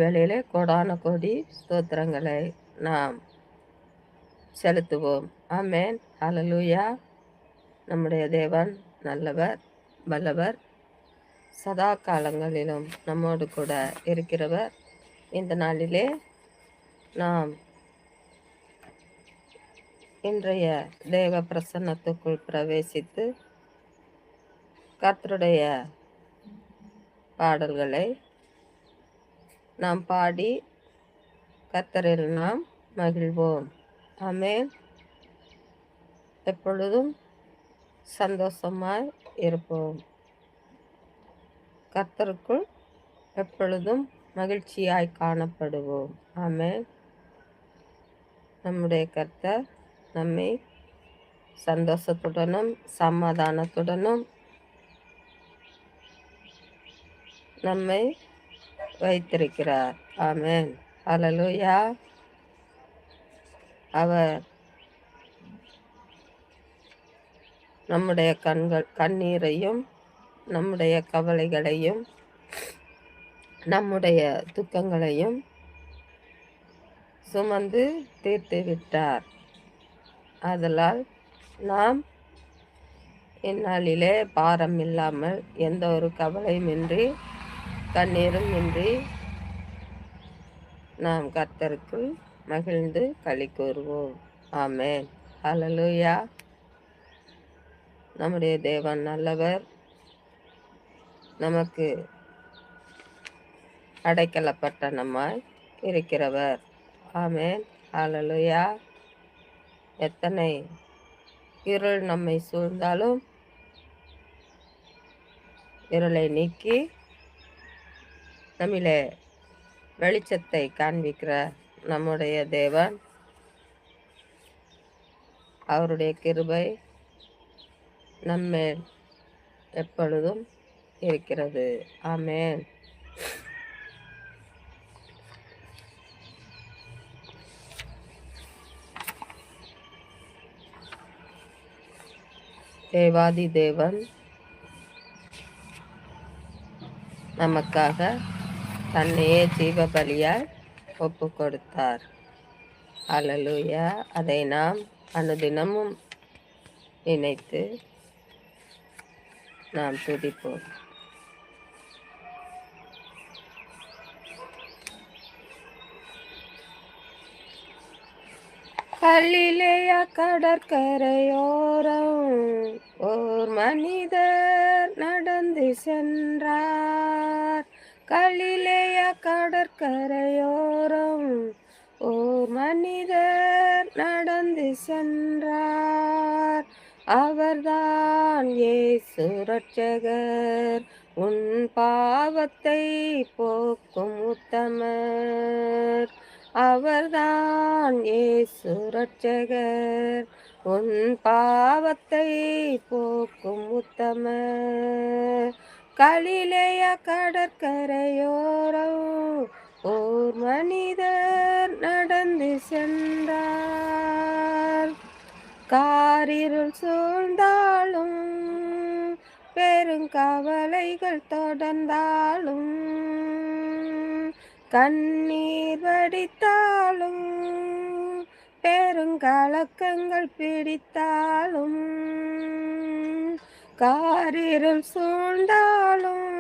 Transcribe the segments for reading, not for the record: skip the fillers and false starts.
வேளையிலே கோடான கோடி ஸ்தோத்திரங்களை நாம் செலுத்துவோம். ஆமென். ஹல்லேலூயா. நம்முடைய தேவன் நல்லவர், வல்லவர், சதா காலங்களிலும் நம்மோடு கூட இருக்கிறவர். இந்த நாளிலே நாம் இன்றைய தேவ பிரசன்னத்துக்குள் பிரவேசித்து கர்த்தருடைய பாடல்களை நாம் பாடி கர்த்தரில் நாம் மகிழ்வோம். ஆமென். எப்பொழுதும் சந்தோஷமாய் இருப்போம். கர்த்தருக்குள் எப்பொழுதும் மகிழ்ச்சியாய் காணப்படுவோம். ஆமென். நம்முடைய கர்த்தர் நம்மை சந்தோஷத்துடனும் சமாதானத்துடனும் நம்மை வைத்திருக்கிறார். ஆமென். ஹல்லேலூயா. அவர் நம்முடைய கண்ணீரையும் நம்முடைய கவலைகளையும் நம்முடைய துக்கங்களையும் சுமந்து தீர்த்து விட்டார். ஆதலால் நாம் இந்நாளிலே பாரம் இல்லாமல் எந்த ஒரு கவலையுமின்றி கண்ணீரும் இன்றி நாம் கர்த்தருக்குள் மகிழ்ந்து களி கூறுவோம். ஆமென். ஹல்லேலூயா. நம்முடைய தேவன் நல்லவர், நமக்கு அடைக்கலப்பட்டணமாய் இருக்கிறவர். ஆமென். ஹல்லேலூயா. எத்தனை இருள் நம்மை சூழ்ந்தாலும் இருளை நீக்கி நம்மிலே வெளிச்சத்தை காண்பிக்கிற நம்முடைய தேவன், அவருடைய கிருபை நம்மேல் எப்பொழுதும் இருக்கிறது. ஆமென். தேவாதி தேவன் நமக்காக தன்னையே ஜீவ பலியாய் ஒப்பு கொடுத்தார். ஹல்லேலூயா. அதை நாம் அனுதினமும் நினைத்து நாம் துதிப்போம். கலிலேயா கடற்கரையோரம் ஓர் மனிதர் நடந்து சென்றார். கலிலேயா கடற்கரையோரம் ஓர் மனிதர் நடந்து சென்றார். அவர்தான் இயேசு இரட்சகர், உன் பாவத்தை போக்கும் உத்தமர். அவர்தான் இயேசு இரட்சகர், உன் பாவத்தை போக்கும் உத்தமர். கலிலேயா கடற்கரையோரம் ஓர் மனிதர் நடந்து சென்றார். காரிருள் சூழ்ந்தாலும் பெருங்கவலைகள் தொடர்ந்தாலும் கண்ணீர் வடித்தாலும் பெருங்கலக்கங்கள் பிடித்தாலும் காரிருள் சூழ்ந்தாலும்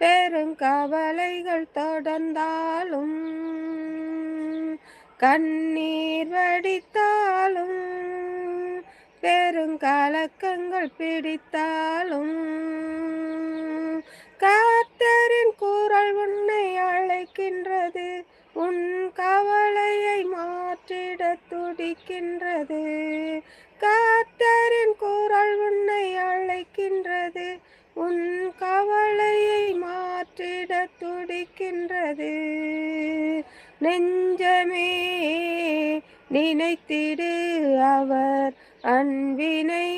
பெருங்கவலைகள் தொடர்ந்தாலும் கண்ணீர் வடித்தாலும் பெருங்கலக்கங்கள் பிடித்தாலும் கர்த்தரின் குரல் உன்னை அழைக்கின்றது, உன் கவலையை மாற்றிட துடிக்கின்றது. கர்த்தரின் குரல் உன்னை அழைக்கின்றது, உன் கவலையை மாற்றிட துடிக்கின்றது. நெஞ்சமே நினைத்திடு, அவர் அன்பினை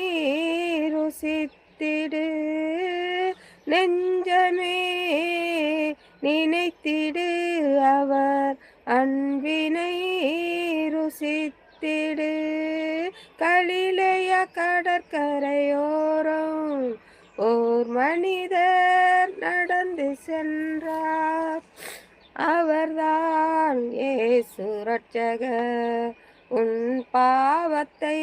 ருசித்திடு. நெஞ்சமே நினைத்திடு, அவர் அன்பினை ருசித்திடு. கலிலேயா கடற்கரையோரம் ஓர் மனிதர் நடந்து சென்றார். ரட்சகர் உன் பாவத்தை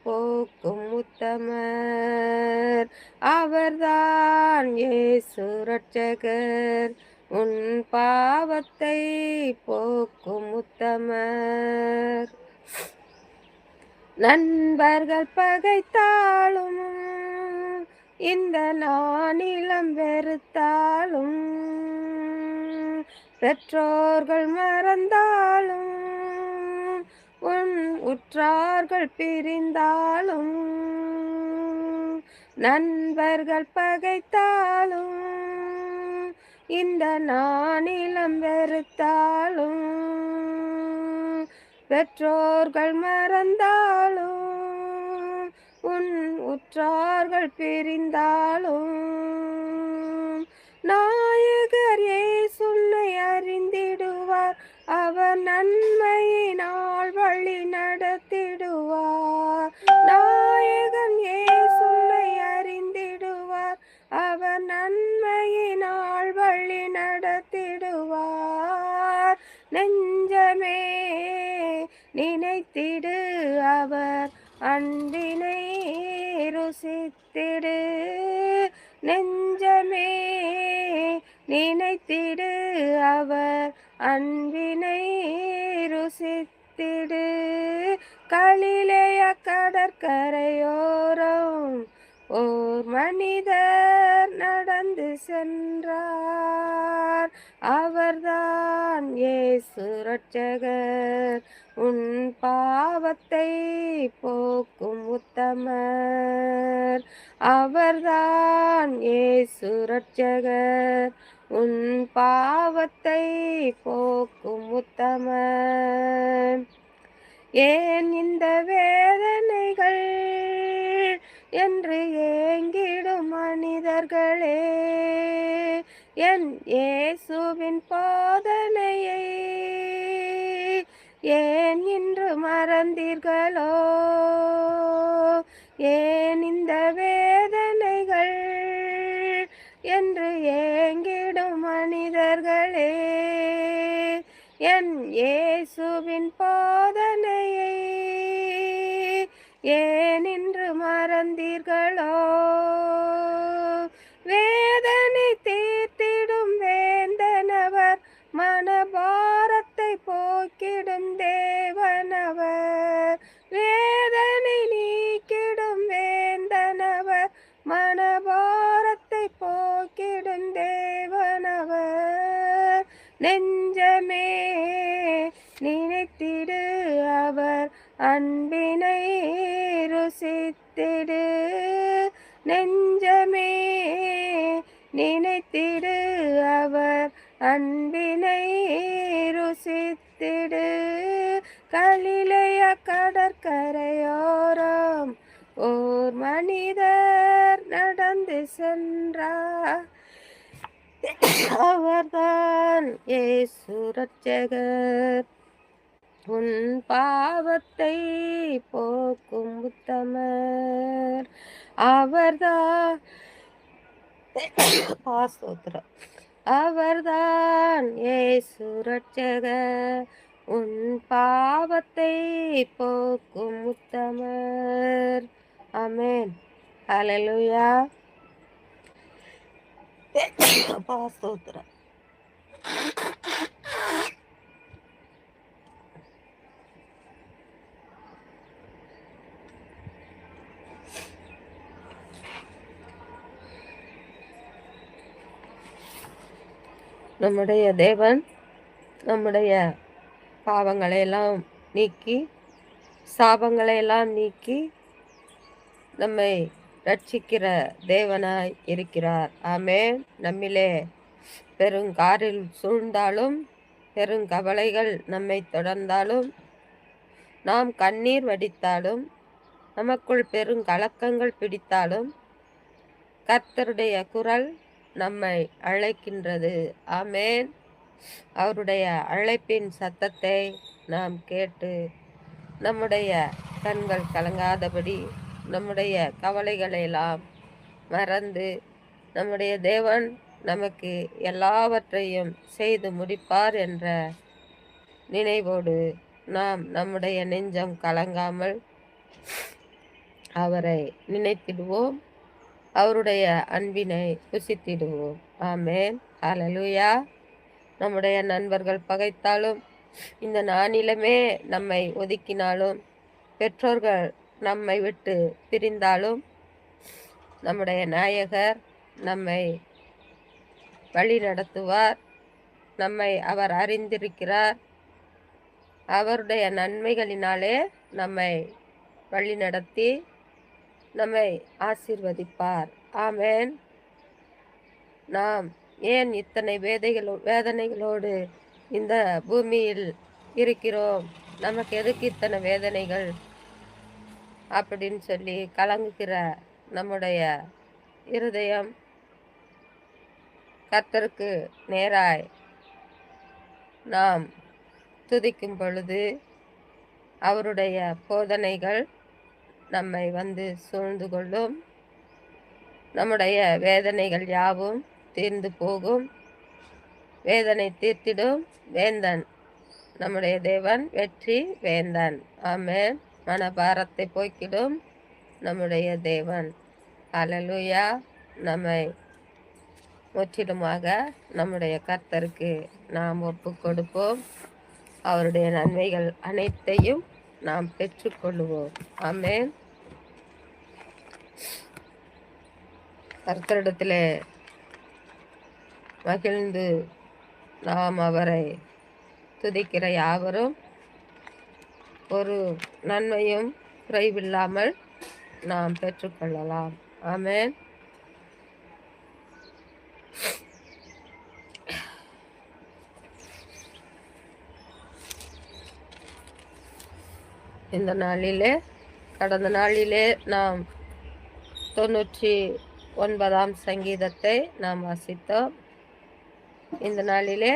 போக்கும் உத்தமர். அவர்தான் இயேசு ரட்சகர் உன் பாவத்தை போக்கும் உத்தமர். நண்பர்கள் பகைத்தாலும் இந்த நானிலம் வெறுத்தாலும், பெற்றோர்கள் மறந்தாலும் உன் உற்றார்கள் பிரிந்தாலும், நண்பர்கள் பகைத்தாலும் இந்த நானிலம் வெறுத்தாலும், பெற்றோர்கள் மறந்தாலும் உன் உற்றார்கள் பிரிந்தாலும், நாயகர் இயேசுவை அறிந்திடுவார். அவர் நன்மையினால் வழி நடத்திடுவார். நாயகன் இயேசுவை அறிந்திடுவார். அவர் நன்மையினால் வழி நடத்திடுவார். நெஞ்சமே நினைத்திடு அவர் அன்பினை ருசித்திடு. நெஞ்சமே நினைத்திடு அவர் அன்பினை ருசித்திடு. கலிலேய கடற்கரையோரம் ஓர் மனிதர் நடந்து சென்றார். அவர்தான் இயேசு ரட்சகர் உன் பாவத்தை போக்கும் உத்தமர். அவர்தான் இயேசு ரட்சகர் உன் பாவத்தை போக்கும் உத்தமர். ஏன் இந்த வேதனைகள் என்று ஏங்கிடும் மனிதர்களே, என் இயேசுவின் போதனையை ஏன் இன்று மறந்தீர்களோ? ஏன் இந்த வேதனைகள் என்று ஏங்கிடும் மனிதர்களே, என் இயேசுவின் போதனையை ஏன் இன்று மறந்தீர்களோ? வேதனை தீர்த்திடும் வேந்தனவர், மனபாரத்தை போக்கிடும் தேவனவர். வேதனை நீக்கிடும் வேந்தனவர், மனபாரத்தை போக்கிடும் தேவனவர். நெஞ்சமே நினைத்திடு அவர் அன்பினை ருசித்திடு. நெஞ்சமே நினைத்திடு அவர் அன்பினை ருசித்திடு. கலிலேய கடற்கரையோரம் ஓர் மனிதர் நடந்து சென்றார். அவர்தான் இயேசு ரட்சகர் உன் பாவத்தை போக்கும் உத்தமர். அவர்தான் அவர்தான் இயேசு ரட்சகர் உன் பாவத்தை போக்கும் உத்தமர். ஆமென். ஹல்லேலூயா. ஸ்தோத்திரம். நம்முடைய தேவன் நம்முடைய பாவங்களை எல்லாம் நீக்கி சாபங்களை எல்லாம் நீக்கி நம்மை ரட்சிக்கிற தேவனாய் இருக்கிறார். ஆமென். நம்மிலே பெருங்காரில் சூழ்ந்தாலும் பெருங்கவலைகள் நம்மை தொடர்ந்தாலும் நாம் கண்ணீர் வடித்தாலும் நமக்குள் பெருங்கலக்கங்கள் பிடித்தாலும் கர்த்தருடைய குரல் நம்மை அழைக்கின்றது. ஆமென். அவருடைய அழைப்பின் சத்தத்தை நாம் கேட்டு நம்முடைய கண்கள் கலங்காதபடி நம்முடைய கவலைகளை எல்லாம் மறந்து நம்முடைய தேவன் நமக்கு எல்லாவற்றையும் செய்து முடிப்பார் என்ற நினைவோடு நாம் நம்முடைய நெஞ்சம் கலங்காமல் அவரை நினைத்திடுவோம், அவருடைய அன்பினை புசித்திடுவோம். ஆமேன். ஹல்லேலூயா. நம்முடைய நண்பர்கள் பகைத்தாலும், இந்த நானிலமே நம்மை ஒதுக்கினாலும், பெற்றோர்கள் நம்மை விட்டு பிரிந்தாலும், நம்முடைய நாயகர் நம்மை வழி நடத்துவார். நம்மை அவர் அறிந்திருக்கிறார். அவருடைய நன்மைகளினாலே நம்மை வழி நடத்தி நம்மை ஆசீர்வதிப்பார். ஆமேன். நாம் ஏன் இத்தனை வேதனைகளோடு இந்த பூமியில் இருக்கிறோம், நமக்கு எதுக்கு இத்தனை வேதனைகள் அப்படின்னு சொல்லி கலங்குகிற நம்முடைய இருதயம் கர்த்தருக்கு நேராய் நாம் துதிக்கும் பொழுது அவருடைய போதனைகள் நம்மை வந்து சூழ்ந்து கொள்ளும். நம்முடைய வேதனைகள் யாவும் தீர்ந்து போகும். வேதனை தீர்த்திடும் வேந்தன் நம்முடைய தேவன், வெற்றி வேந்தன். ஆமென். மனபாரத்தை போக்கிடும் நம்முடைய தேவன். ஹல்லேலூயா. நம்மை முற்றிலுமாக நம்முடைய கர்த்தருக்கு நாம் ஒப்பு கொடுப்போம். அவருடைய நன்மைகள் அனைத்தையும் நாம் பெற்றுக்கொள்வோம். ஆமென். கர்த்தரிடத்தில் மகிழ்ந்து நாம் அவரை துதிக்கிற யாவரும் ஒரு நன்மையும் குறைவில்லாமல் நாம் பெற்றுக்கொள்ளலாம். ஆமென். இந்த நாளிலே, கடந்த நாளிலே நாம் 99ஆம் சங்கீதத்தை நாம் வாசித்தோம். இந்த நாளிலே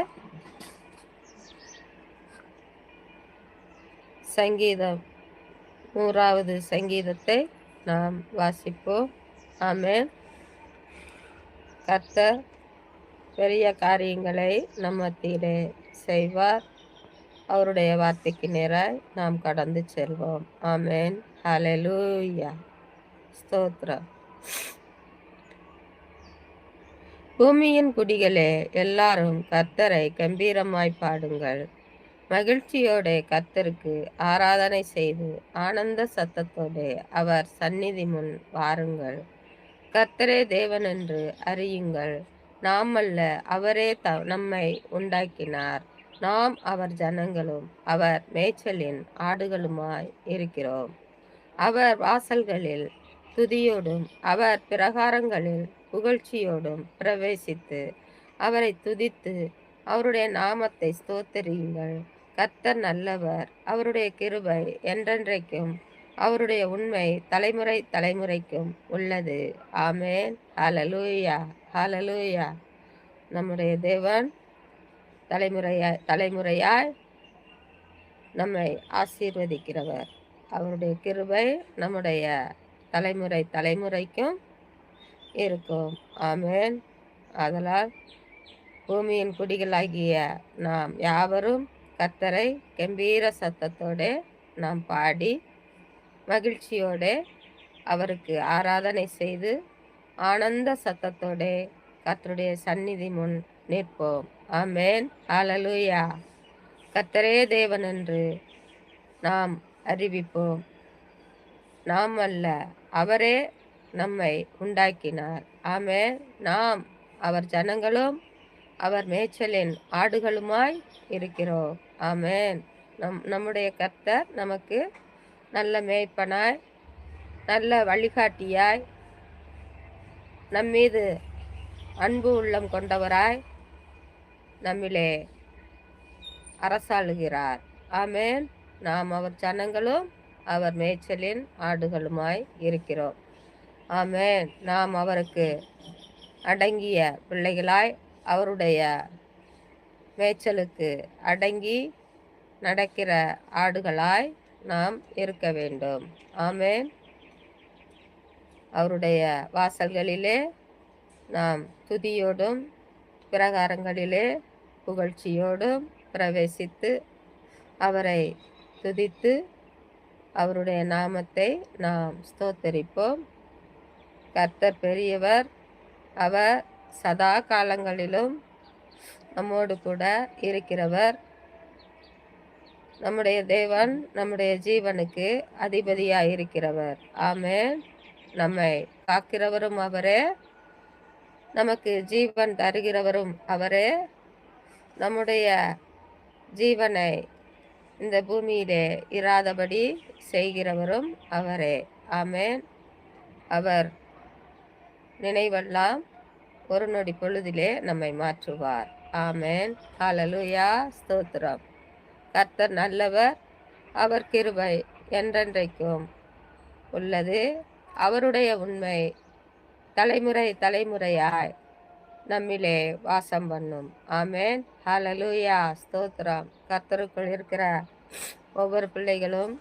சங்கீதம் 100வது சங்கீதத்தை நாம் வாசிப்போம். ஆமென். கர்த்தர் பெரிய காரியங்களை நம் மத்தியிலே செய்வார். அவருடைய வார்த்தைக்கு நேராய் நாம் கடந்து செல்வோம். ஆமென். ஹல்லேலூயா. ஸ்தோத்திரம். பூமியின் குடிகளே, எல்லாரும் கர்த்தரை கம்பீரமாய் பாடுங்கள். மகிழ்ச்சியோட கர்த்தருக்கு ஆராதனை செய்து ஆனந்த சத்தத்தோடு அவர் சந்நிதி முன் வாருங்கள். கர்த்தரே தேவன் என்று அறியுங்கள். நாம் அல்ல, அவரே நம்மை உண்டாக்கினார். நாம் அவர் ஜனங்களும் அவர் மேய்ச்சலின் ஆடுகளுமாய் இருக்கிறோம். அவர் வாசல்களில் துதியோடும் அவர் பிரகாரங்களில் புகழ்ச்சியோடும் பிரவேசித்து அவரை துதித்து அவருடைய நாமத்தை ஸ்தோத்தரியுங்கள். கர்த்தர் நல்லவர், அவருடைய கிருபை என்றென்றைக்கும், அவருடைய உண்மை தலைமுறை தலைமுறைக்கும் உள்ளது. ஆமென். ஹல்லேலூயா. ஹல்லேலூயா. நம்முடைய தேவன் தலைமுறையாய் நம்மை ஆசீர்வதிக்கிறவர். அவருடைய கிருபை நம்முடைய தலைமுறை தலைமுறைக்கும் இருக்கும். ஆமென். ஆதலால் பூமியின் குடிகளாகிய நாம் யாவரும் கர்த்தரை கம்பீர சத்தத்தோடு நாம் பாடி மகிழ்ச்சியோடு அவருக்கு ஆராதனை செய்து ஆனந்த சத்தத்தோடு கர்த்தருடைய சந்நிதி முன் நிற்போம். ஆமென். ஹல்லேலூயா. கர்த்தரே தேவன் என்று நாம் அறிவிப்போம். நாம் அல்ல, அவரே நம்மை உண்டாக்கினார். ஆமென். நாம் அவர் ஜனங்களும் அவர் மேய்ச்சலின் ஆடுகளுமாய் இருக்கிறோம். ஆமென். நம்முடைய கர்த்தர் நமக்கு நல்ல மேய்ப்பனாய், நல்ல வழிகாட்டியாய், நம்மீது அன்பு உள்ளம் கொண்டவராய் நம்மிலே அரசாளுகிறார். ஆமென். நாம் அவர் ஜனங்களும் அவர் மேய்ச்சலின் ஆடுகளுமாய் இருக்கிறோம். ஆமென். நாம் அவருக்கு அடங்கிய பிள்ளைகளாய், அவருடைய மேய்ச்சலுக்கு அடங்கி நடக்கிற ஆடுகளாய் நாம் இருக்க வேண்டும். ஆமென். அவருடைய வாசல்களிலே நாம் துதியோடும் பிரகாரங்களிலே புகழ்ச்சியோடும் பிரவேசித்து அவரை துதித்து அவருடைய நாமத்தை நாம் ஸ்தோத்தரிப்போம். கர்த்தர் பெரியவர், அவர் சதா காலங்களிலும் நம்மோடு கூட இருக்கிறவர். நம்முடைய தேவன் நம்முடைய ஜீவனுக்கு அதிபதியாய் இருக்கிறவர். ஆமென். நம்மை காக்கிறவரும் அவரே, நமக்கு ஜீவன் தருகிறவரும் அவரே, நம்முடைய ஜீவனை இந்த பூமியிலே இராதபடி செய்கிறவரும் அவரே. ஆமென். அவர் நினைவெல்லாம் ஒரு நொடி பொழுதிலே நம்மை மாற்றுவார். ஆமென். ஹல்லேலூயா. ஸ்தோத்திரம். கர்த்தர் நல்லவர், அவர் கிருபை என்றென்றைக்கும் உள்ளது. அவருடைய உண்மை தலைமுறை தலைமுறையாய் நம்மிலே வாசம் பண்ணும். ஆமென். ஹல்லேலூயா. ஸ்தோத்திரம். கர்த்தருக்குள் இருக்கிற ஒவ்வொரு பிள்ளைகளும்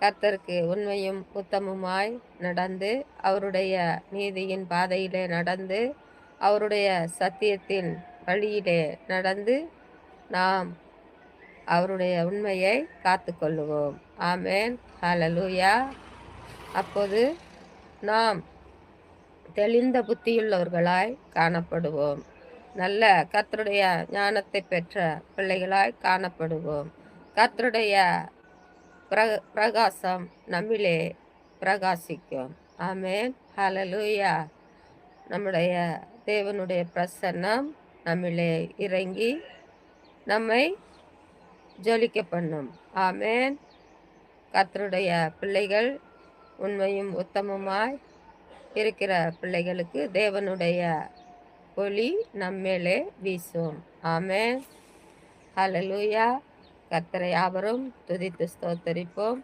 கர்த்தருக்கு உண்மையும் உத்தமுமாய் நடந்து அவருடைய நீதியின் பாதையிலே நடந்து அவருடைய சத்தியத்தின் வழியிலே நடந்து நாம் அவருடைய உண்மையை காத்து கொள்ளுவோம். ஆமென். ஹல்லேலூயா. அப்போது நாம் தெளிந்த புத்தியுள்ளவர்களாய் காணப்படுவோம். நல்ல கர்த்தருடைய ஞானத்தை பெற்ற பிள்ளைகளாய் காணப்படுவோம். கர்த்தருடைய பிரகாசம் நம்மிலே பிரகாசிக்கும். ஆமென். ஹல்லேலூயா. நம்முடைய தேவனுடைய பிரசன்னம் நம்மிலே இறங்கி நம்மை ஜொலிக்க பண்ணும். ஆமென். கர்த்தருடைய பிள்ளைகள் உண்மையும் உத்தமமாய் இருக்கிற பிள்ளைகளுக்கு தேவனுடைய ஒளி நம்மேலே வீசும். ஆமென். ஹல்லேலூயா. கர்த்தரை யாவரும் துதித்து ஸ்தோத்தரிப்போம்.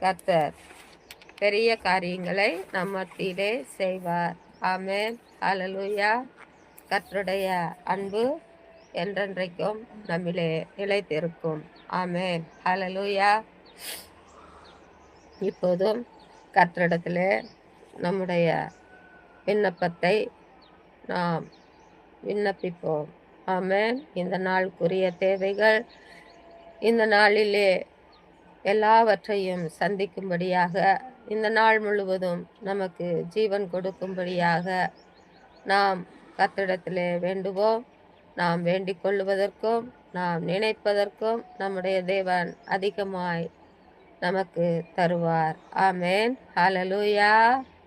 கர்த்தர் பெரிய காரியங்களை நம் மத்தியிலே செய்வார். ஆமென். ஹல்லேலூயா. கர்த்தருடைய அன்பு என்றென்றைக்கும் நம்மிலே நிலைத்திருக்கும். ஆமென். ஹல்லேலூயா. இப்போதும் கர்த்தரிடத்திலே நம்முடைய விண்ணப்பத்தை நாம் விண்ணப்பிப்போம். ஆமென். இந்த நாளுக்குரிய தேவைகள் இந்த நாளிலே எல்லாவற்றையும் சந்திக்கும்படியாக, இந்த நாள் முழுவதும் நமக்கு ஜீவன் கொடுக்கும்படியாக நாம் கர்த்தரிடத்திலே வேண்டுவோம். நாம் வேண்டிக் கொள்வதற்கும் நாம் நினைப்பதற்கும் நம்முடைய தேவன் அதிகமாய் நமக்கு தருவார். ஆமென். ஹல்லேலூயா.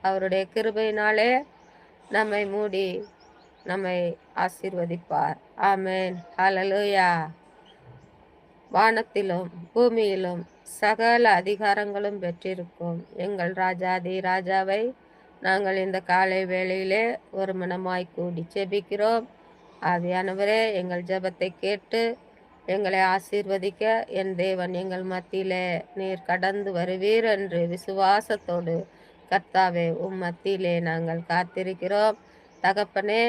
அவருடைய கிருபையினாலே நம்மை மூடி நம்மை ஆசீர்வதிப்பார். ஆமென். ஹல்லேலூயா. வானத்திலும் பூமியிலும் சகல அதிகாரங்களும் பெற்றிருக்கும் எங்கள் ராஜாதி ராஜாவை நாங்கள் இந்த காலை வேளையிலே ஒரு மனமாய் கூடி ஜெபிக்கிறோம். ஆவியானவரே, எங்கள் ஜெபத்தை கேட்டு எங்களை ஆசீர்வதிக்க என் தேவன் எங்கள் மத்தியிலே நீர் கடந்து வருவீர் என்று விசுவாசத்தோடு கர்த்தாவே மத்தியிலே நாங்கள் காத்திருக்கிறோம். தகப்பனே,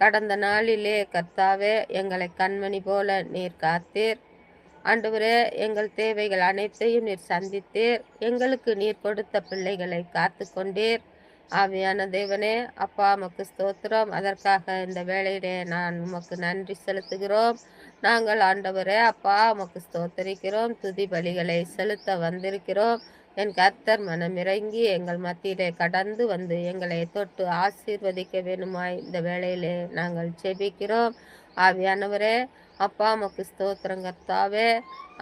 கடந்த நாளிலே கர்த்தாவே எங்களை கண்மணி போல நீர் காத்தீர். ஆண்டவரே, எங்கள் தேவைகள் அனைத்தையும் நீர் சந்தித்தீர். எங்களுக்கு நீர் கொடுத்த பிள்ளைகளை காத்து கொண்டீர். ஆவியான தேவனே, அப்பா உமக்கு ஸ்தோத்திரம். அதற்காக இந்த வேளையிலே நான் உமக்கு நன்றி செலுத்துகிறோம். நாங்கள் ஆண்டவரே அப்பா உமக்கு ஸ்தோத்தரிக்கிறோம். துதி பலிகளை செலுத்த வந்திருக்கிறோம். என் கர்த்தர் மனமிறங்கி எங்கள் மத்தியிலே கடந்து வந்து எங்களை தொட்டு ஆசீர்வதிக்க வேணுமாய் இந்த வேளையிலே நாங்கள் ஜெபிக்கிறோம். ஆவியானவரே அப்பா உமக்கு ஸ்தோத்திரம் கர்த்தாவே.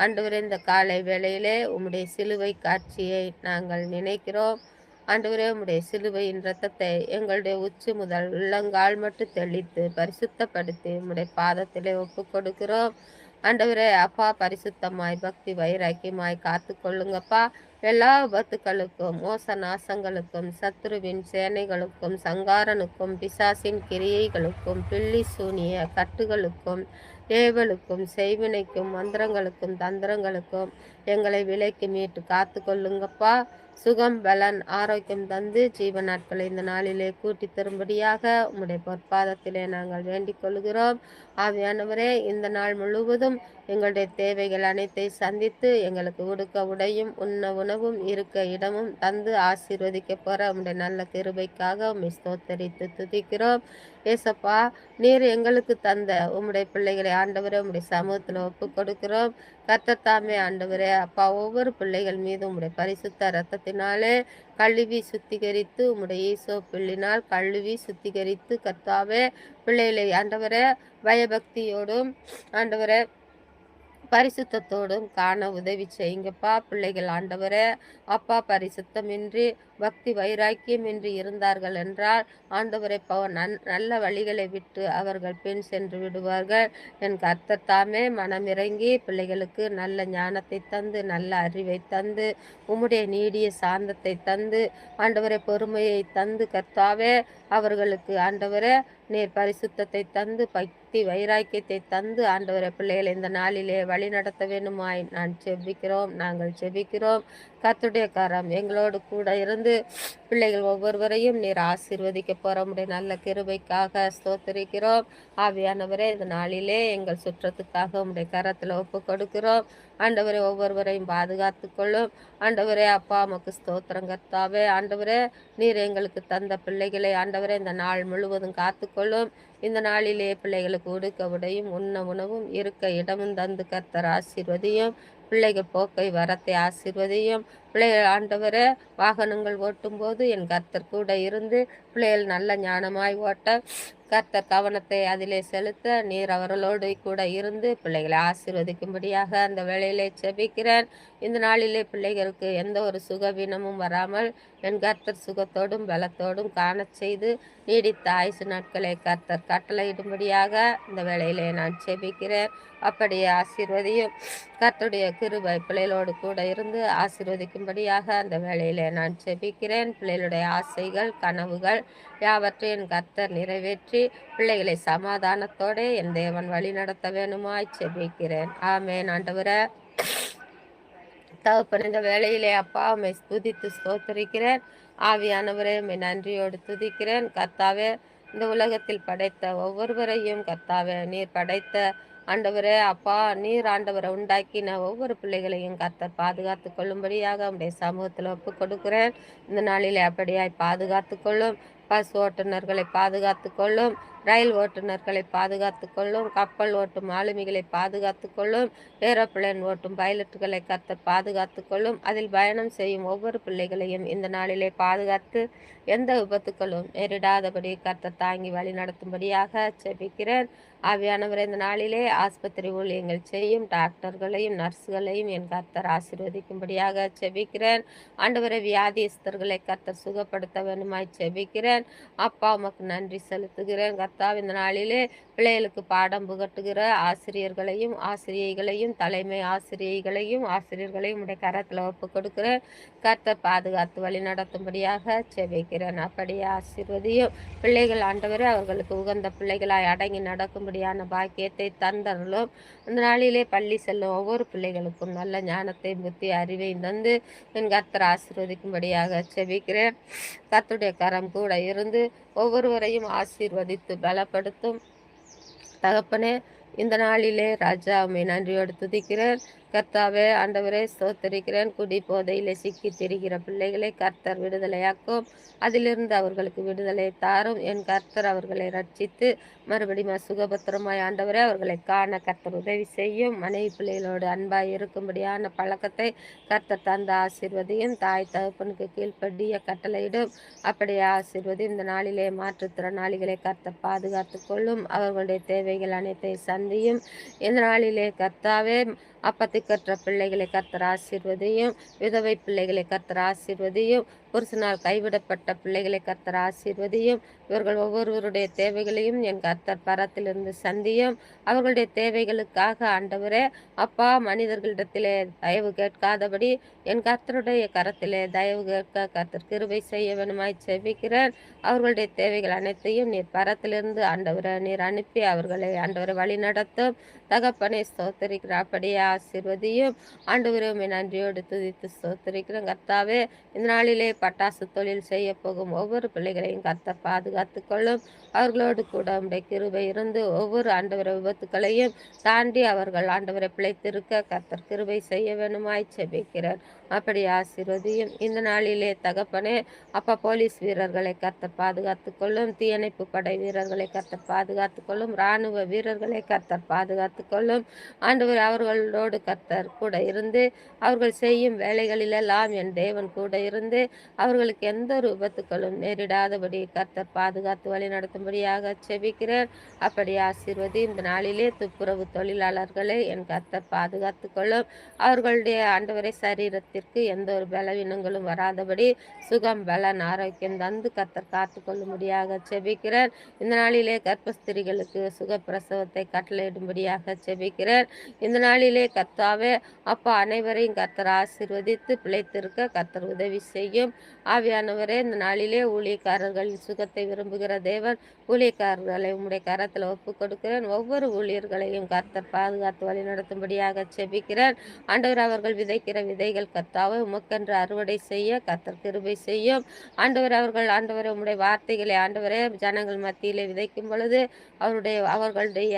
ஆண்டவரே, இந்த காலை வேளையிலே உம்முடைய சிலுவை காட்சியை நாங்கள் நினைக்கிறோம். ஆண்டவரே, உம்முடைய சிலுவையின் இரத்தத்தை எங்களுடைய உச்சி முதல் உள்ளங்கால் மட்டும் தெளித்து பரிசுத்தப்படுத்தி உம்முடைய பாதத்திலே ஒப்பு கொடுக்கிறோம். ஆண்டவரே அப்பா, பரிசுத்தமாய் பக்தி வைராக்கியமாய் காத்து கொள்ளுங்கப்பா. எல்லா விபத்துக்களுக்கும் மோச நாசங்களுக்கும் சத்துருவின் சேனைகளுக்கும் சங்காரனுக்கும் பிசாசின் கிரியைகளுக்கும் பில்லி சூனிய கட்டுகளுக்கும் ஏவலுக்கும் செய்வினைக்கும் மந்திரங்களுக்கும் தந்திரங்களுக்கும் எங்களை விலைக்கு மீட்டு காத்து கொள்ளுங்கப்பா. சுகம், பலன், ஆரோக்கியம் தந்து ஜீவ நாட்களை இந்த நாளிலே கூட்டி தரும்படியாக உம்முடைய பொற்பாதத்திலே நாங்கள் வேண்டிக் கொள்கிறோம். ஆவியானவரே, இந்த நாள் முழுவதும் எங்களுடைய தேவைகள் அனைத்தை சந்தித்து எங்களுக்கு உடுக்க உடையும் உண்ண உணவும் இருக்க இடமும் தந்து ஆசீர்வதிக்க போற உம்முடைய நல்ல கிருபைக்காக உம்மை ஸ்தோத்தரித்து துதிக்கிறோம். ஏசப்பா, நீர் எங்களுக்கு தந்த உம்முடைய பிள்ளைகளை ஆண்டவரே உம்முடைய சமூகத்தில் ஒப்பு கொடுக்கிறோம். கர்த்தர் தாமே ஆண்டவரே அப்பா, ஒவ்வொரு பிள்ளைகள் மீது உம்முடைய பரிசுத்த இரத்தத்தினாலே கழுவி சுத்திகரித்து உம்முடைய ஈசோப்பிள்ளினால் கழுவி சுத்திகரித்து கர்த்தாவே பிள்ளைகளை ஆண்டவரே பயபக்தியோடும் ஆண்டவரே பரிசுத்தத்தோடும் காண உதவி செய்யுங்கப்பா. பிள்ளைகள் ஆண்டவரே அப்பா பரிசுத்தமின்றி பக்தி வைராக்கியமின்றி இருந்தார்கள் என்றால் ஆண்டவரை நல்ல வழிகளை விட்டு அவர்கள் பின் சென்று விடுவார்கள். என் கர்த்தர் தாமே மனமிறங்கி பிள்ளைகளுக்கு நல்ல ஞானத்தை தந்து நல்ல அறிவை தந்து உம்முடைய நீடிய சாந்தத்தை தந்து ஆண்டவரை பொறுமையை தந்து கர்த்தாவே அவர்களுக்கு ஆண்டவரே நீர் பரிசுத்தத்தை தந்து பக்தி வைராக்கியத்தை தந்து ஆண்டவரை பிள்ளைகளை இந்த நாளிலே வழி நடத்த வேண்டுமாய் நாங்கள் செபிக்கிறோம். கர்த்தருடைய கரம் எங்களோடு கூட இருந்து பிள்ளைகள் ஒவ்வொருவரையும் நீர் ஆசீர்வதிக்க போற உம்முடைய நல்ல கிருபைக்காக ஸ்தோத்திரிக்கிறோம். ஆவியானவரே, இந்த நாளிலே எங்கள் சுற்றத்துக்காக உம்முடைய கரத்தில் ஒப்பு கொடுக்கிறோம். ஆண்டவரே, ஒவ்வொருவரையும் பாதுகாத்து கொள்ளும். ஆண்டவரே அப்பா, உமக்கு ஸ்தோத்திரம் கர்த்தாவே. ஆண்டவரே, நீர் எங்களுக்கு தந்த பிள்ளைகளை ஆண்டவரே இந்த நாள் முழுவதும் காத்துக்கொள்ளும். இந்த நாளிலே பிள்ளைகளுக்கு உடுக்க உடையும் உண்ண உணவும் இருக்க இடமும் தந்து கர்த்தர் ஆசீர்வதியும். பிள்ளைகள் போக்கை வரத்தை ஆசீர்வதியும். பிள்ளைகள் ஆண்டவரே வாகனங்கள் ஓட்டும் போது என் கர்த்தர் கூட இருந்து பிள்ளைகள் நல்ல ஞானமாய் ஓட்ட கர்த்தர் கவனத்தை அதிலே செலுத்த நீர் அவர்களோடு கூட இருந்து பிள்ளைகளை ஆசீர்வதிக்கும்படியாக அந்த வேளையிலே செபிக்கிறேன். இந்த நாளிலே பிள்ளைகளுக்கு எந்த ஒரு சுகவீனமும் வராமல் என் கர்த்தர் சுகத்தோடும் பலத்தோடும் காண செய்து நீடித்த ஆயுசு நாட்களை கர்த்தர் கட்டளையிடும்படியாக இந்த வேளையிலே நான் செபிக்கிறேன். அப்படியே ஆசீர்வதியும். கர்த்தருடைய கிருபை பிள்ளைகளோடு கூட இருந்து ஆசீர்வதிக்கும்படியாக அந்த வேளையிலே நான் செபிக்கிறேன். பிள்ளைகளுடைய ஆசைகள் கனவுகள் யாவற்றையும் கர்த்தர் நிறைவேற்றி பிள்ளைகளை சமாதானத்தோடு என் தேவன் வழி நடத்த வேணுமாய் செபிக்கிறேன். ஆமேன். ஆண்டவரே தகப்பன், இந்த வேளையிலே அப்பா உம்மை துதித்து ஸ்தோத்தரிக்கிறேன். ஆவியானவரே உம்மை நன்றியோடு துதிக்கிறேன். கர்த்தாவே, இந்த உலகத்தில் படைத்த ஒவ்வொருவரையும் கர்த்தாவே நீர் படைத்த ஆண்டவரே அப்பா, நீர் ஆண்டவரை உண்டாக்கின ஒவ்வொரு பிள்ளைகளையும் கர்த்தர் பாதுகாத்து கொள்ளும்படியாக உம்முடைய சமூகத்தில் ஒப்பு கொடுக்கிறேன். இந்த நாளிலே அப்படியாய் பாதுகாத்து கொள்ளும். பஸ் ஓட்டுநர்களை பாதுகாத்து கொள்ளும். ரயில் ஓட்டுநர்களை பாதுகாத்து கொள்ளும். கப்பல் ஓட்டும் ஆளுமைகளை பாதுகாத்து கொள்ளும். ஏரோப்ளேன் ஓட்டும் பைலட்டுகளை கர்த்தர் பாதுகாத்து கொள்ளும். அதில் பயணம் செய்யும் ஒவ்வொரு பிள்ளைகளையும் இந்த நாளிலே பாதுகாத்து எந்த விபத்துக்களும் நேரிடாதபடி கர்த்தர் தாங்கி வழி நடத்தும்படியாக செபிக்கிறேன். ஆவியானவரை இந்த நாளிலே ஆஸ்பத்திரி ஊழியங்கள் செய்யும் டாக்டர்களையும் நர்ஸுகளையும் என் கர்த்தர் ஆசீர்வதிக்கும்படியாக செபிக்கிறேன். ஆண்டவரை வியாதிஸ்தர்களை கர்த்தர் சுகப்படுத்த வேண்டுமாய் செபிக்கிறேன். அப்பா உமக்கு நன்றி செலுத்துகிறேன். கர்த்தாவே, இந்த நாளிலே பிள்ளைகளுக்கு பாடம் புகட்டுகிற ஆசிரியர்களையும் ஆசிரியைகளையும் தலைமை ஆசிரியர்களையும் உடைய கரத்தில் ஒப்பு கொடுக்கிறேன். கர்த்தர் பாதுகாத்து வழி நடத்தும்படியாக செபிக்கிறேன். அப்படியே ஆசீர்வதியும். பிள்ளைகள் ஆண்டவரே அவர்களுக்கு உகந்த பிள்ளைகளாய் அடங்கி நடக்கும்படியான பாக்கியத்தை தந்தருளும். அந்த நாளிலே பள்ளி செல்லும் ஒவ்வொரு பிள்ளைகளுக்கும் நல்ல ஞானத்தை புத்தி அறிவையும் தந்து என் கர்த்தர் ஆசீர்வதிக்கும்படியாக செபிக்கிறேன். கர்த்தருடைய கரம் கூட இருந்து ஒவ்வொருவரையும் ஆசீர்வதித்து பலப்படுத்தும். தகப்பனே, இந்த நாளிலே ராஜா உம்மை நன்றியோடு துதிக்கிறேன். கர்த்தாவே ஆண்டவரே ஸ்தோத்தரிக்கிறேன். குடி போதையிலே சிக்கி திரிகிற பிள்ளைகளை கர்த்தர் விடுதலையாக்கும். அதிலிருந்து அவர்களுக்கு விடுதலை தாரும். என் கர்த்தர் அவர்களை ரட்சித்து மறுபடியும் சுகபத்திரமாய் ஆண்டவரே அவர்களை காண கர்த்தர் உதவி செய்யும். மனைவி பிள்ளைகளோடு அன்பாய் இருக்கும்படியான பழக்கத்தை கர்த்தர் தந்த ஆசீர்வதியும். தாய் தகப்பனுக்கு கீழ்ப்படிய கட்டளையிடும். அப்படியே ஆசீர்வதி. இந்த நாளிலே மாற்றுத்திறனாளிகளை கர்த்தர் பாதுகாத்து கொள்ளும். அவர்களுடைய தேவைகள் அனைத்தை சந்தியும். இந்த நாளிலே கர்த்தாவே அப்பத்துக்கற்ற பிள்ளைகளை கர்த்தர் ஆசீர்வதியும். விதவை பிள்ளைகளை கர்த்தர் ஆசீர்வதியும். புருஷனால் கைவிடப்பட்ட பிள்ளைகளை கர்த்தர் ஆசீர்வதியும். இவர்கள் ஒவ்வொருவருடைய தேவைகளையும் என் கர்த்தர் பரத்திலிருந்து சந்தியும். அவர்களுடைய தேவைகளுக்காக ஆண்டவரே அப்பா, மனிதர்களிடத்திலே தயவு கேட்காதபடி என் கர்த்தருடைய கரத்திலே தயவு கேட்க கர்த்தர் கிருபை செய்ய வேணுமாய் செபிக்கிறேன். அவர்களுடைய தேவைகள் அனைத்தையும் நீர் பரத்திலிருந்து ஆண்டவரை நீர் அனுப்பி அவர்களை ஆண்டவரை வழி நடத்தும். தகப்பனை ஸ்தோத்தரிக்கிற அப்படியே ஆசீர்வதியும். ஆண்டவரே உம்மை நன்றியோடு துதித்து ஸ்தோத்தரிக்கிறேன் கர்த்தாவே. இந்த நாளிலே பட்டாசு தொழில் செய்ய போகும் ஒவ்வொரு பிள்ளைகளையும் கர்த்தர் பாதுகாத்து கொள்ளும். அவர்களோடு கூட உம்முடைய கிருபை இருந்து ஒவ்வொரு ஆண்டவரை விபத்துக்களையும் தாண்டி அவர்கள் ஆண்டவரை பிழைத்திருக்க கர்த்தர் கிருபை செய்ய வேணுமாய் செபிக்கிறேன். அப்படி ஆசீர்வதியும். இந்த நாளிலே தகப்பனே அப்பா, போலீஸ் வீரர்களை கர்த்தர் பாதுகாத்து கொள்ளும். தீயணைப்பு படை வீரர்களை கர்த்தர் பாதுகாத்து கொள்ளும். இராணுவ வீரர்களை கர்த்தர் பாதுகாத்து கொள்ளும். ஆண்டவர் அவர்களோடு கர்த்தர் கூட இருந்து அவர்கள் செய்யும் வேலைகளிலெல்லாம் என் தேவன் கூட இருந்து அவர்களுக்கு எந்த ஒரு விபத்துக்களும் நேரிடாதபடி கர்த்தர் பாதுகாத்து வழி நடத்தும்படியாக செபிக்கிறேன். அப்படி ஆசீர்வதி. இந்த நாளிலே துப்புரவு தொழிலாளர்களை என் கர்த்தர் பாதுகாத்து கொள்ளும். அவர்களுடைய ஆண்டவரை சரீரத்திற்கு எந்த ஒரு பலவீனங்களும் வராதபடி சுகம், பலன், ஆரோக்கியம் தந்து கர்த்தர் காத்து கொள்ளும்படியாக செபிக்கிறேன். இந்த நாளிலே கர்ப்பஸ்திரிகளுக்கு சுகப்பிரசவத்தை கட்டளையிடும்படியாக செபிக்கிறேன். இந்த நாளிலே கர்த்தாவே அப்பா, அனைவரையும் கர்த்தர் ஆசீர்வதித்து பிழைத்திருக்க கர்த்தர் உதவி செய்யும். ஆவியானவரே, இந்த நாளிலே ஊழியக்காரர்களின் சுகத்தை விரும்புகிற தேவன், ஊழியக்காரர்களை உம்முடைய கரத்தில் ஒப்பு கொடுக்கிறேன். ஒவ்வொரு ஊழியர்களையும் கர்த்தர் பாதுகாத்து வழி நடத்தும்படியாக செபிக்கிறேன். ஆண்டவர் அவர்கள் விதைக்கிற விதைகள் கர்த்தாவை உமக்கென்று அறுவடை செய்ய கர்த்தர் கிருபை செய்யும். ஆண்டவர் அவர்கள் ஆண்டவரை உம்முடைய வார்த்தைகளை ஆண்டவரே ஜனங்கள் மத்தியிலே விதைக்கும் பொழுது அவர்களுடைய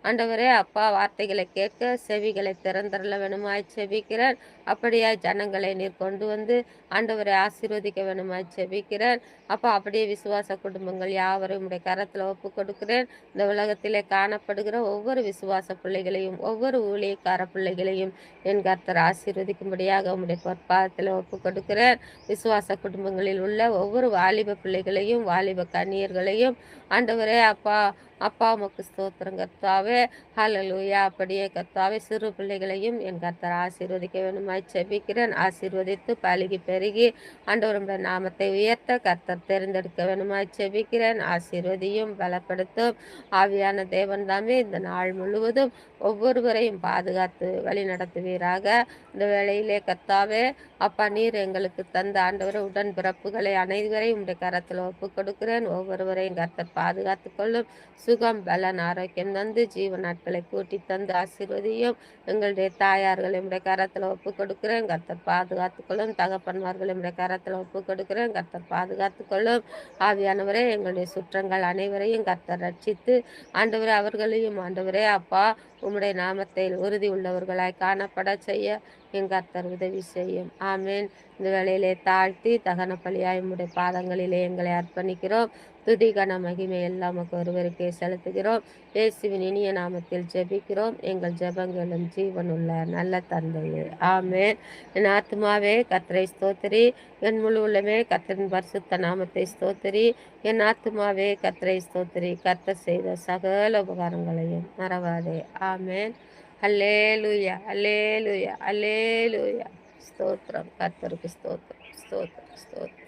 ஆண்டவரே அப்பா வார்த்தைகளை கேட்க செவிகளை திறந்தரல வேணுமாய் செபிக்கிறேன். அப்படியாய் ஜனங்களை நீர் கொண்டு வந்து ஆண்டவரை ஆசீர்வதிக்க வேணுமாய் செபிக்கிறேன். அப்பா, அப்படியே விசுவாச குடும்பங்கள் யாவரையும் உடைய கரத்தில் ஒப்பு கொடுக்கிறேன். இந்த உலகத்திலே காணப்படுகிற ஒவ்வொரு விசுவாச பிள்ளைகளையும் ஒவ்வொரு ஊழியக்கார பிள்ளைகளையும் என் கர்த்தர் ஆசீர்வதிக்கும்படியாக உம்முடைய பொற்பாதத்தில் ஒப்பு கொடுக்கிறேன். விசுவாச குடும்பங்களில் உள்ள ஒவ்வொரு வாலிப பிள்ளைகளையும் வாலிப கன்னியர்களையும் ஆண்டவரே அப்பா அப்பா உமக்கு ஸ்தோத்திரம் கர்த்தாவே. ஹல்லேலூயா. அப்படியே கர்த்தாவே சிறு பிள்ளைகளையும் என் கர்த்தர் ஆசீர்வதிக்க வேணுமாய் செபிக்கிறேன். ஆசீர்வதித்து பலுகி பெருகி ஆண்டவருடைய நாமத்தை உயர்த்த கர்த்தர் தேர்ந்தெடுக்க வேணுமாய் செபிக்கிறேன். ஆசீர்வதியும் பலப்படுத்தும். ஆவியான தேவன் தாமே இந்த நாள் முழுவதும் ஒவ்வொருவரையும் பாதுகாத்து வழி நடத்துவீராக. இந்த வேளையிலே கர்த்தாவே அப்பா, நீர் எங்களுக்கு தந்த ஆண்டவரை உடன்பிறப்புகளை அனைவரையும் உடைய கரத்தில் ஒப்பு கொடுக்கிறேன். ஒவ்வொருவரையும் கர்த்தர் பாதுகாத்து கொள்ளும். சுகம், பலன், ஆரோக்கியம் தந்து ஜீவ நாட்களை கூட்டி தந்து ஆசீர்வதியும். எங்களுடைய தாயார்களை உடைய கரத்தில் ஒப்பு கொடுக்கிறேன். கர்த்தர் பாதுகாத்து கொள்ளும். தகப்பன்மார்களை உடைய கரத்தில் ஒப்பு கொடுக்கிறேன். கர்த்தர் பாதுகாத்து கொள்ளும். ஆவியானவரே, எங்களுடைய சுற்றங்கள் அனைவரையும் கர்த்தர் ரட்சித்து ஆண்டவரே அவர்களையும் ஆண்டவரே அப்பா உம்முடைய நாமத்தை உறுதி உள்ளவர்களாய் காணப்பட செய்ய என் கர்த்தர் உதவி செய்யும். ஆமேன். இந்த வேளையிலே தாழ்த்தி தகன பலியாய் உம்முடைய பாதங்களிலே எங்களை அர்ப்பணிக்கிறோம். துதி, கன, மகிமை எல்லாம் உமக்கு ஒருவருக்கே செலுத்துகிறோம். இயேசுவின் இனிய நாமத்தில் ஜெபிக்கிறோம். எங்கள் ஜெபங்களும் ஜீவனுள்ள நல்ல தந்தையே. ஆமேன். என் ஆத்துமாவே கர்த்தரை ஸ்தோத்திரி. என் முழு உள்ளமே கர்த்தரின் பரிசுத்த நாமத்தை ஸ்தோத்திரி. என் ஆத்துமாவே கர்த்தரை ஸ்தோத்திரி. கர்த்தர் செய்த சகல உபகாரங்களையும் மறவாதே. ஆமேன். அல்லேலூயா, அல்லேலூயா, அல்லேலூயா. ஸ்தோத்திரம். கர்த்தருக்கு ஸ்தோத்திரம், ஸ்தோத்திரம், ஸ்தோத்திரம்.